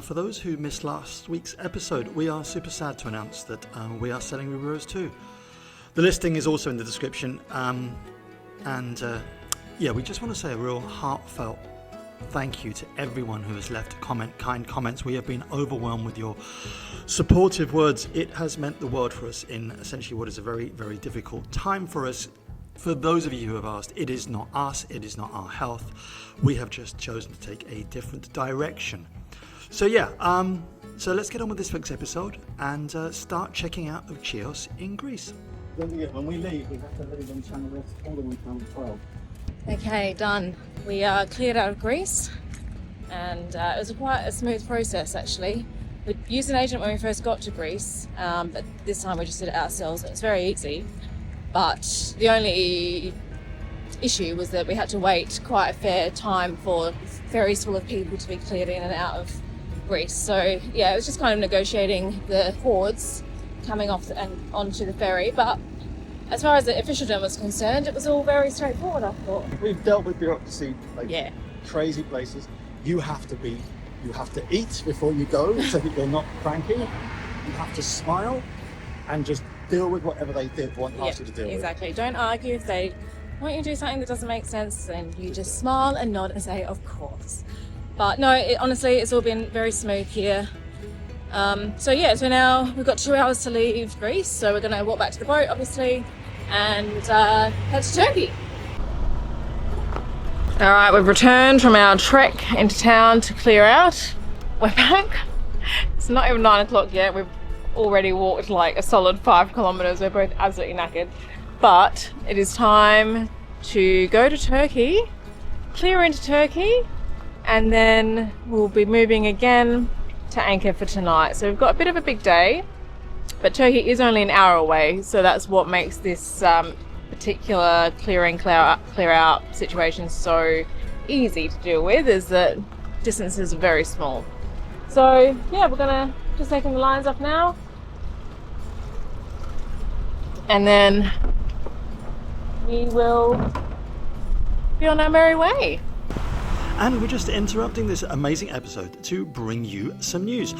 For those who missed last week's episode, we are super sad to announce that we are selling Ruby Rose 2. The listing is also in the description, we just want to say a real heartfelt thank you to everyone who has left kind comments. We have been overwhelmed with your supportive words. It has meant the world for us in essentially what is a very, very difficult time for us. For those of you who have asked, it is not us, it is not our health. We have just chosen to take a different direction. So let's get on with this week's episode and start checking out of Chios in Greece. Don't forget, when we leave, we have to leave on Channel West all the way down 12. Okay, done. We are cleared out of Greece, and it was quite a smooth process actually. We used an agent when we first got to Greece, but this time we just did it ourselves. It was very easy, but the only issue was that we had to wait quite a fair time for ferries full of people to be cleared in and out of Greece. So yeah, it was just kind of negotiating the hordes coming off and onto the ferry, but as far as the officialdom was concerned, it was all very straightforward, I thought. We've dealt with bureaucracy, Yeah. crazy places. You have to eat before you go so that you're not cranky. You have to smile and just deal with whatever they ask you to deal with. Exactly. Don't argue if they want you to do something that doesn't make sense, then you just smile and nod and say, of course. But no, honestly, it's all been very smooth here. So now we've got 2 hours to leave Greece, so we're going to walk back to the boat, obviously, and head to Turkey. All right, we've returned from our trek into town to clear out. We're back. It's not even 9 o'clock yet. We've already walked like a solid 5 kilometers. We're both absolutely knackered. But it is time to go to Turkey, clear into Turkey, and then we'll be moving again to anchor for tonight. So we've got a bit of a big day, but Turkey is only an hour away, so that's what makes this particular clear out situation so easy to deal with, is that distances are very small. So yeah, we're gonna just taking the lines off now, and then we will be on our merry way. And we're just interrupting this amazing episode to bring you some news.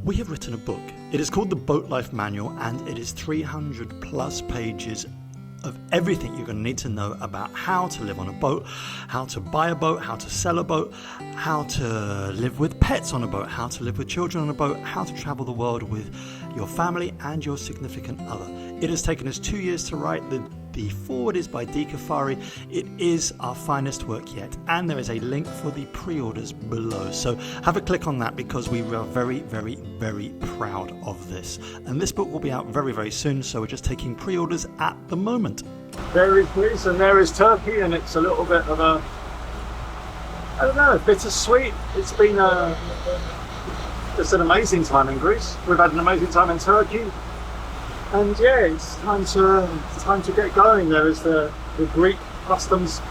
We have written a book. It is called The Boat Life Manual, and it is 300 plus pages of everything you're going to need to know about how to live on a boat, how to buy a boat, how to sell a boat, how to live with pets on a boat, how to live with children on a boat, how to travel the world with your family and your significant other. It has taken us 2 years to write. The forward is by Dee Kafari. It is our finest work yet, and there is a link for the pre-orders below. So have a click on that, because we are very, very, very proud of this. And this book will be out very, very soon, so we're just taking pre-orders at the moment. There is Greece and there is Turkey, and it's a little bit of a bittersweet. It's been just an amazing time in Greece. We've had an amazing time in Turkey. And yeah, it's time to get going. There is the Greek customs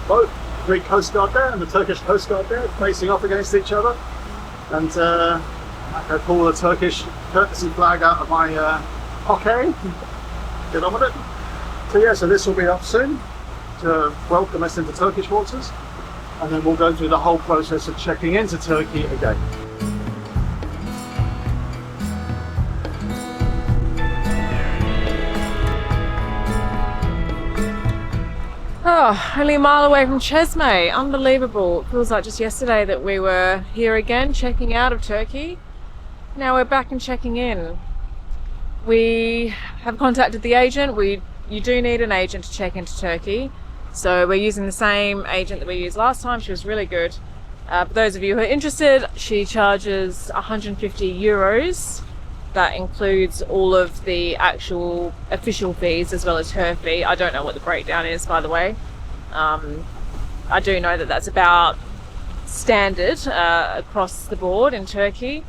boat, Greek Coast Guard there, and the Turkish Coast Guard there, facing off against each other. And I pull the Turkish courtesy flag out of my pocket. Get on with it. So this will be up soon to welcome us into Turkish waters, and then we'll go through the whole process of checking into Turkey again. Oh, only a mile away from Çeşme. Unbelievable. It feels like just yesterday that we were here again, checking out of Turkey. Now we're back and checking in. We have contacted the agent. You do need an agent to check into Turkey. So we're using the same agent that we used last time. She was really good. For those of you who are interested, she charges 150 euros. That includes all of the actual official fees as well as her fee. I don't know what the breakdown is, by the way. I do know that that's about standard across the board in Turkey.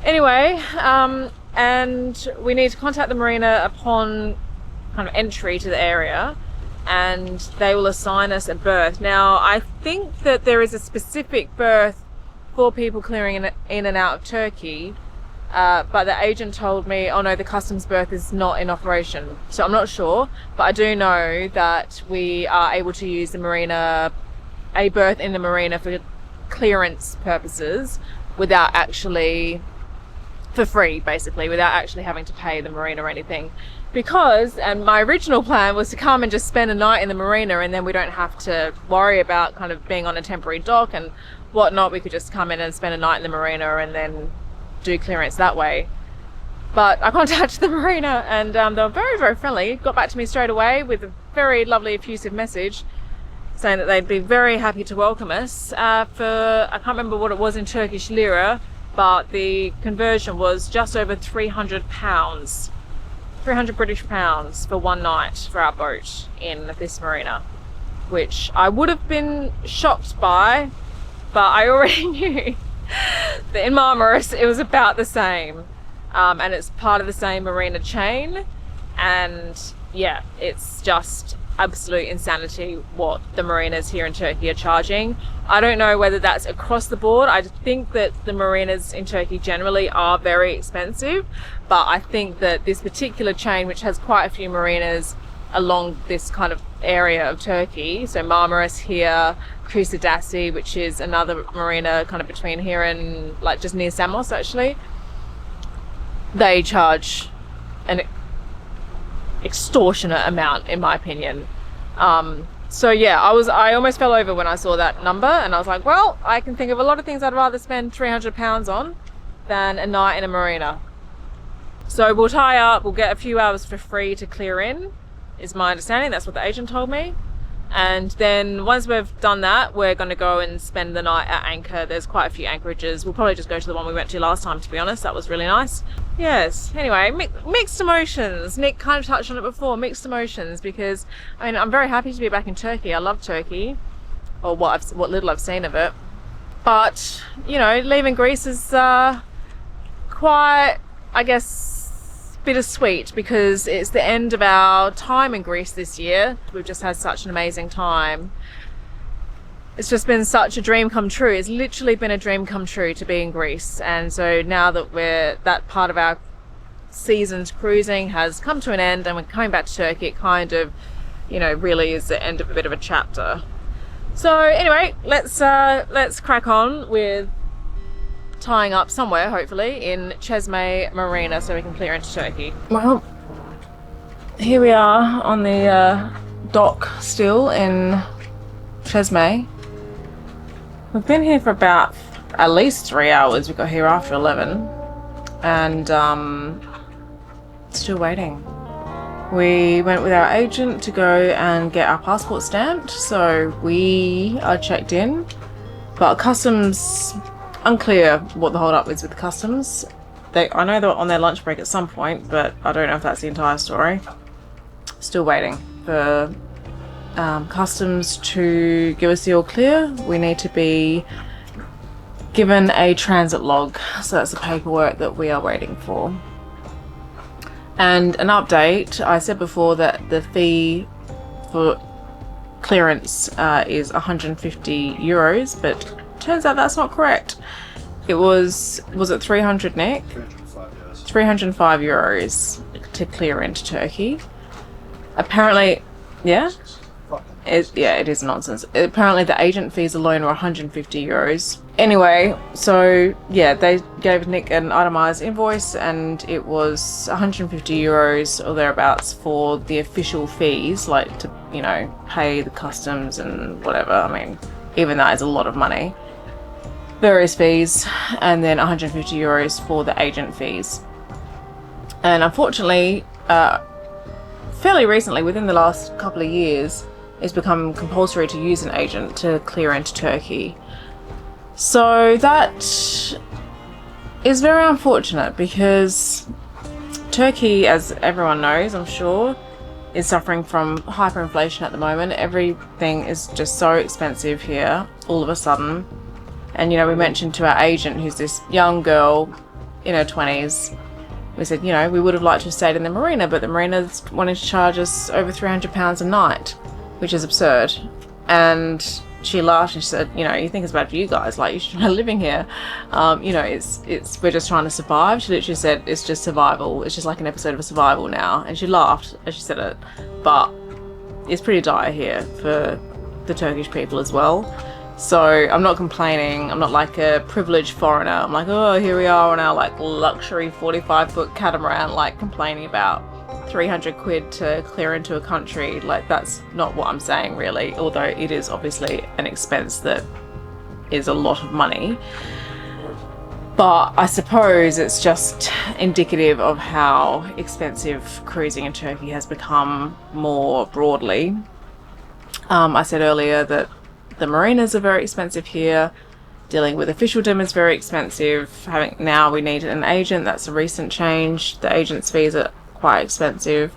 Anyway, and we need to contact the marina upon kind of entry to the area, and they will assign us a berth. Now, I think that there is a specific berth for people clearing in and out of Turkey, but the agent told me, oh no, the customs berth is not in operation. So I'm not sure, but I do know that we are able to use the marina, a berth in the marina for clearance purposes without actually, for free basically, without actually having to pay the marina or anything. Because, and my original plan was to come and just spend a night in the marina, and then we don't have to worry about kind of being on a temporary dock and whatnot. We could just come in and spend a night in the marina and then do clearance that way. But I contacted the marina, and they were very, very friendly. Got back to me straight away with a very lovely effusive message saying that they'd be very happy to welcome us for, I can't remember what it was in Turkish lira, but the conversion was just over £300. 300 British pounds for one night for our boat in this marina, which I would have been shocked by, but I already knew that in Marmaris it was about the same, and it's part of the same marina chain. And yeah, it's just absolute insanity what the marinas here in Turkey are charging. I don't know whether that's across the board. I think that the marinas in Turkey generally are very expensive, but I think that this particular chain, which has quite a few marinas along this kind of area of Turkey, so Marmaris here, Kusadasi, which is another marina kind of between here and like just near Samos actually, they charge an extortionate amount in my opinion. So yeah, I almost fell over when I saw that number, and I was like, well, I can think of a lot of things I'd rather spend £300 on than a night in a marina. So we'll tie up, we'll get a few hours for free to clear in, is my understanding. That's what the agent told me. And then once we've done that, we're going to go and spend the night at Anchor. There's quite a few anchorages. We'll probably just go to the one we went to last time, to be honest. That was really nice. Yes. Anyway, mixed emotions. Nick kind of touched on it before. Mixed emotions, because I mean, I'm very happy to be back in Turkey. I love Turkey, or what little I've seen of it. But you know, leaving Greece is quite, I guess, bittersweet, because it's the end of our time in Greece this year. We've just had such an amazing time. It's just been such a dream come true. It's literally been a dream come true to be in Greece. And so now that that part of our season's cruising has come to an end and we're coming back to Turkey, it kind of, you know, really is the end of a bit of a chapter. So anyway, let's crack on with tying up somewhere, hopefully, in Çeşme Marina so we can clear into Turkey. Well, here we are on the dock still in Çeşme. We've been here for about at least 3 hours. We got here after 11 and still waiting. We went with our agent to go and get our passport stamped, so we are checked in, but customs, unclear what the hold up is with customs. I know they're on their lunch break at some point, but I don't know if that's the entire story. Still waiting for customs to give us the all clear. We need to be given a transit log, so that's the paperwork that we are waiting for. And an update, I said before that the fee for clearance is 150 euros, but turns out that's not correct. It was it 300, Nick? 305 euros to clear into Turkey. Apparently, yeah? It is nonsense. Apparently the agent fees alone were 150 euros. Anyway, so yeah, they gave Nick an itemised invoice and it was 150 euros or thereabouts for the official fees, like to, you know, pay the customs and whatever. I mean, even that is a lot of money. Various fees, and then 150 euros for the agent fees. And unfortunately, fairly recently, within the last couple of years, it's become compulsory to use an agent to clear into Turkey. So that is very unfortunate, because Turkey, as everyone knows, I'm sure, is suffering from hyperinflation at the moment. Everything is just so expensive here all of a sudden. And, you know, we mentioned to our agent, who's this young girl in her 20s, we said, you know, we would have liked to have stayed in the marina, but the marina's wanting to charge us over £300 a night, which is absurd. And she laughed and she said, you know, you think it's bad for you guys, like, you should be living here. You know, we're just trying to survive. She literally said, it's just survival. It's just like an episode of a survival now. And she laughed as she said it, but it's pretty dire here for the Turkish people as well. So I'm not complaining. I'm not like a privileged foreigner. I'm like, oh, here we are on our like luxury 45-foot catamaran, like complaining about 300 quid to clear into a country. Like, that's not what I'm saying really, although it is obviously an expense that is a lot of money. But I suppose it's just indicative of how expensive cruising in Turkey has become more broadly. I said earlier that the marinas are very expensive here. Dealing with officialdom is very expensive. Now we need an agent. That's a recent change. The agent's fees are quite expensive.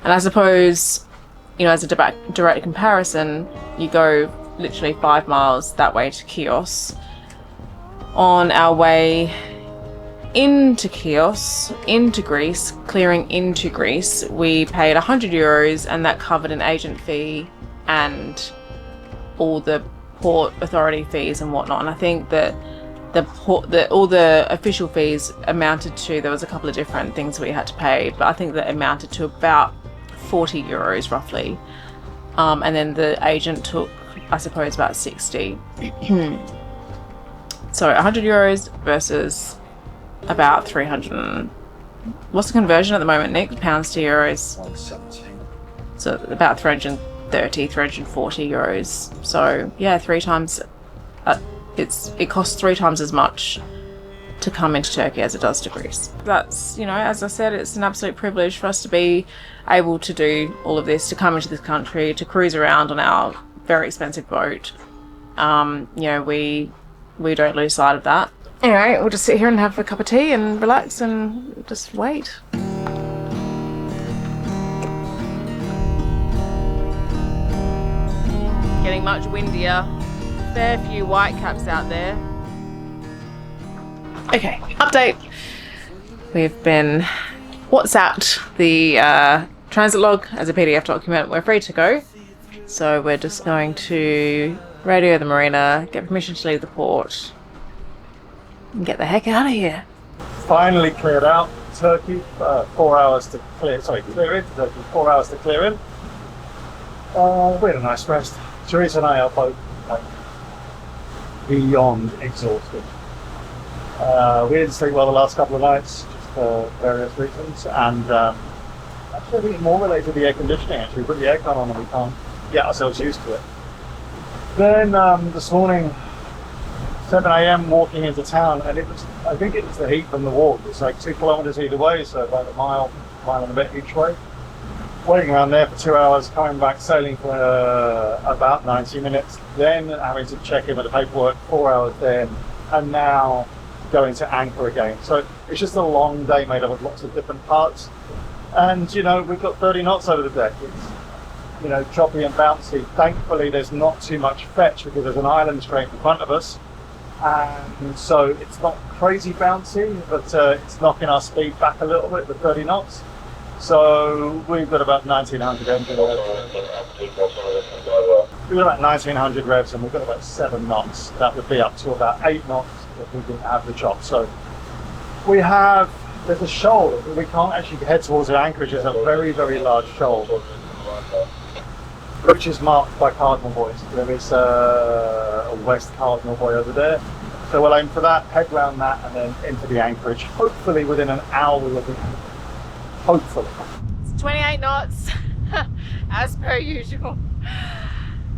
And I suppose, you know, as a direct comparison, you go literally 5 miles that way to Chios. On our way into Chios, into Greece, clearing into Greece, we paid €100 and that covered an agent fee and all the port authority fees and whatnot. And I think that all the official fees amounted to, there was a couple of different things we had to pay, but I think that amounted to about €40 roughly. And then the agent took, I suppose, about 60. So €100 versus about 300. What's the conversion at the moment, Nick? Pounds to euros? 117. So about 330, €340. So yeah, 3 times. It costs 3 times as much to come into Turkey as it does to Greece. That's, you know, as I said, it's an absolute privilege for us to be able to do all of this, to come into this country, to cruise around on our very expensive boat. You know, we don't lose sight of that. Anyway, we'll just sit here and have a cup of tea and relax and just wait. Getting much windier. Fair few whitecaps out there. Okay, update. We've been WhatsApped the transit log as a PDF document. We're free to go. So we're just going to radio the marina, get permission to leave the port, and get the heck out of here. Finally cleared out Turkey. 4 hours to clear. Sorry, clear in Turkey. 4 hours to clear in. We had a nice rest. Terysa and I are both like beyond exhausted. We didn't sleep well the last couple of nights, just for various reasons, and actually I think it's more related to the air conditioning. Actually, we put the aircon on and we can't get ourselves used to it. Then this morning, 7 a.m. walking into town, and I think it was the heat from the walk. It's like 2 kilometers either way, so about a mile and a bit each way. Waiting around there for 2 hours, coming back, sailing for about 90 minutes, then having to check in with the paperwork, 4 hours then, and now going to anchor again. So it's just a long day made up of lots of different parts. And, you know, we've got 30 knots over the deck. It's, you know, choppy and bouncy. Thankfully, there's not too much fetch because there's an island straight in front of us. And so it's not crazy bouncy, but it's knocking our speed back a little bit with 30 knots. So we've got about 1900 engine revs. We've got about 1900 revs and we've got about 7 knots. That would be up to about 8 knots if we didn't have the chop. So there's a shoal. We can't actually head towards the anchorage. It's a very, very large shoal, which is marked by cardinal buoys. There is a west cardinal buoy over there. So we'll aim for that, head round that, and then into the anchorage. Hopefully within an hour we'll be. Hopefully. It's 28 knots, as per usual.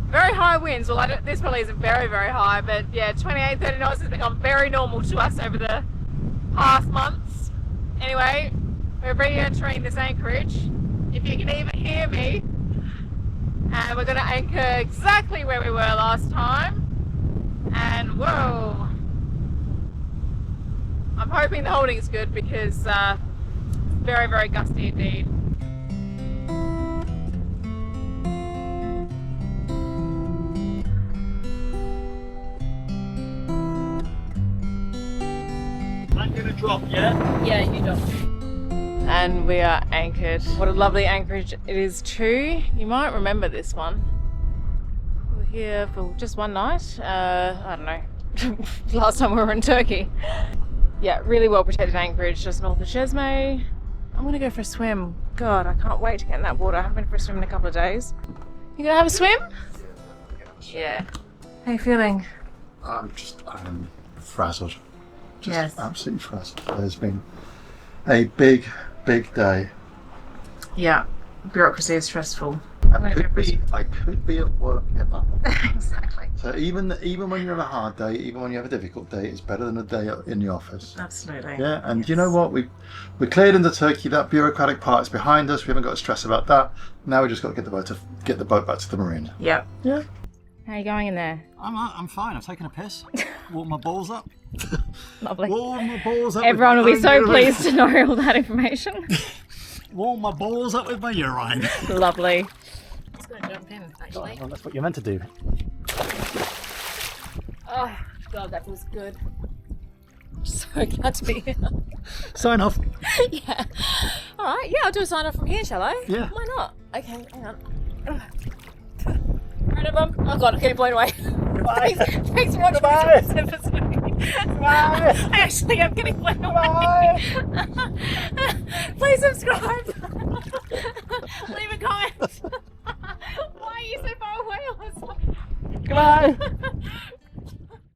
Very high winds. Well, this probably isn't very, very high, but yeah, 28, 30 knots has become very normal to us over the past months. Anyway, we're re-entering this anchorage. If you can even hear me. And we're going to anchor exactly where we were last time. And whoa! I'm hoping the holding's good because very, very gusty indeed. I'm going to drop, yeah? Yeah, you drop. And we are anchored. What a lovely anchorage it is too. You might remember this one. We were here for just one night. I don't know. Last time we were in Turkey. Yeah, really well protected anchorage just north of Çeşme. I'm gonna go for a swim. God, I can't wait to get in that water. I haven't been for a swim in a couple of days. You gonna have a swim? Yeah. How are you feeling? I'm frazzled. Yes. Absolutely frazzled. There's been a big day. Yeah. Bureaucracy is stressful. I could be at work, Emma. Exactly. So even when you have a hard day, even when you have a difficult day, it's better than a day in the office. Absolutely. Yeah, and you know what? We cleared into Turkey. That bureaucratic part is behind us. We haven't got to stress about that. Now we just got to get the boat back to the marina. Yep. Yeah. How are you going in there? I'm fine. I've taken a piss. Warmed my balls up. Lovely. Warmed my balls up. Everyone will be so pleased to know all that information. Warm my balls up with my urine. Lovely. Just going to jump in, actually. Well, that's what you're meant to do. Oh, God, that feels good. I'm so glad to be here. Sign off. Yeah. All right, yeah, I'll do a sign off from here, shall I? Yeah. Why not? Okay, hang on. Right, everyone. Oh, God, I'm getting blown away. Goodbye. Thanks for watching Goodbye. this episode. Bye. I actually am getting blown away. Please subscribe. Leave a comment. Why are you so far away all the time? Goodbye.